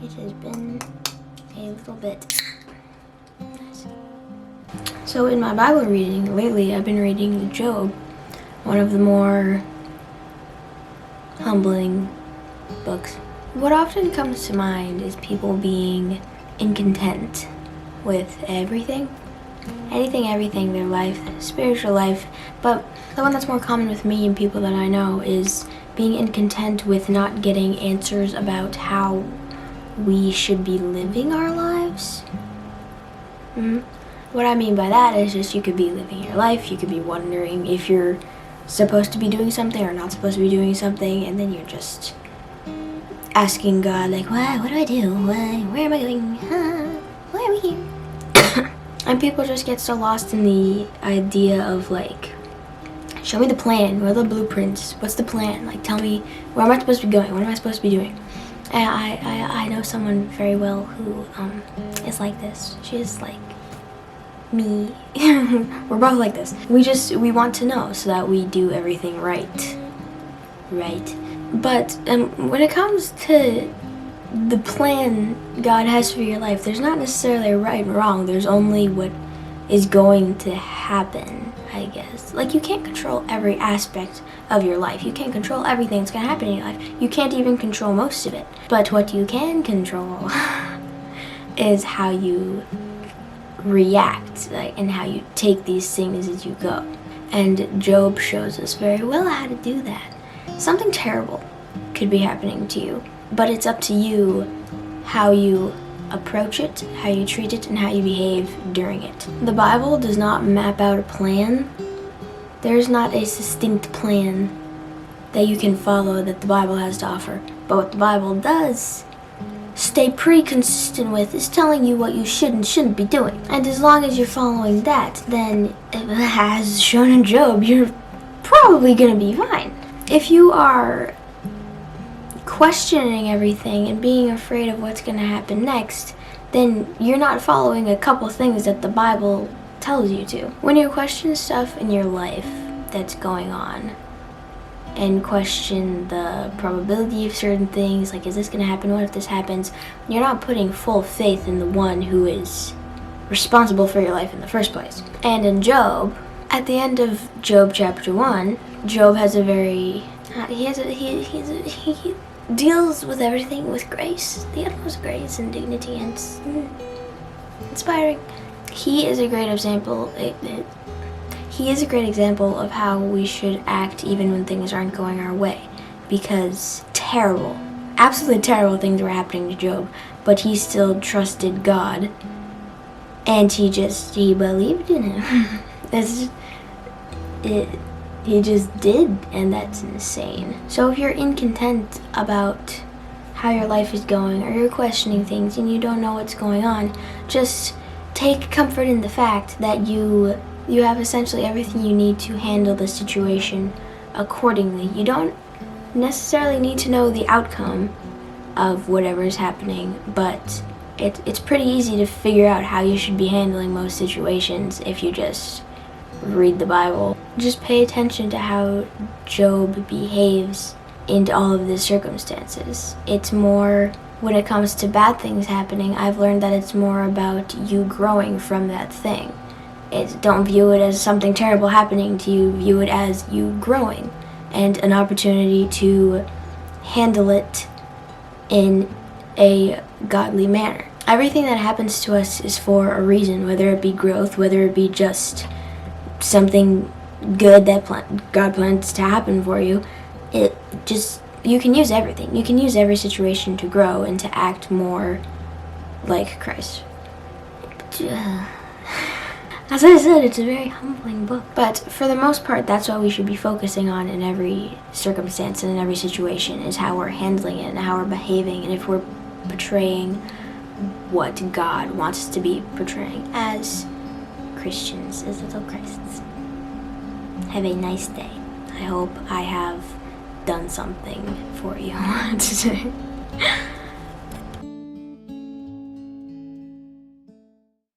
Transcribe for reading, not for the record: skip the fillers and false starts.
It has been a little bit. Nice. So in my Bible reading lately, I've been reading Job, one of the more humbling books. What often comes to mind is people being incontent with everything, everything, their life, spiritual life. But the one that's more common with me and people that I know is being incontent with not getting answers about how we should be living our lives. What I mean by that is just you could be living your life, you could be wondering if you're supposed to be doing something or not supposed to be doing something, and then you're just asking God, like, why, what do I do? Why, where am I going? Why are we here? And people just get so lost in the idea of, like, show me the plan, what are the blueprints, what's the plan? Like, tell me, where am I supposed to be going? What am I supposed to be doing? And I know someone very well who is like this. She's like me. We're both like this. We want to know so that we do everything right. But when it comes to the plan God has for your life, there's not necessarily a right and wrong. There's only what is going to happen, I guess. Like, you can't control every aspect of your life. You can't control everything that's going to happen in your life. You can't even control most of it. But what you can control is how you react, like, and how you take these things as you go. And Job shows us very well how to do that. Something terrible could be happening to you, but it's up to you how you approach it, how you treat it, and how you behave during it. The Bible does not map out a plan. There's not a succinct plan that you can follow that the Bible has to offer. But what the Bible does stay pretty consistent with is telling you what you should and shouldn't be doing. And as long as you're following that, then, as shown in Job, you're probably gonna be fine. If you are questioning everything and being afraid of what's gonna happen next, then you're not following a couple things that the Bible tells you to. When you question stuff in your life that's going on, and question the probability of certain things, like, is this gonna happen, what if this happens, you're not putting full faith in the one who is responsible for your life in the first place. And in Job, at the end of Job chapter 1, Job has a very, he deals with everything with grace, the utmost grace and dignity, and it's inspiring. He is a great example. He is a great example of how we should act even when things aren't going our way, because absolutely terrible things were happening to Job, but he still trusted God, and he believed in him. He just did, and that's insane. So if you're incontent about how your life is going, or you're questioning things and you don't know what's going on, just take comfort in the fact that you have essentially everything you need to handle the situation accordingly. You don't necessarily need to know the outcome of whatever is happening, but it's pretty easy to figure out how you should be handling most situations if you just read the Bible. Just pay attention to how Job behaves in all of the circumstances. It's more, when it comes to bad things happening, I've learned that it's more about you growing from that thing. Don't view it as something terrible happening to you, view it as you growing and an opportunity to handle it in a godly manner. Everything that happens to us is for a reason, whether it be growth, whether it be just something good that God plans to happen for you. You can use everything. You can use every situation to grow and to act more like Christ. As I said, it's a very humbling book. But for the most part, that's what we should be focusing on in every circumstance and in every situation, is how we're handling it and how we're behaving, and if we're portraying what God wants us to be portraying as Christians, as little Christs. Have a nice day. I hope I have done something for you today.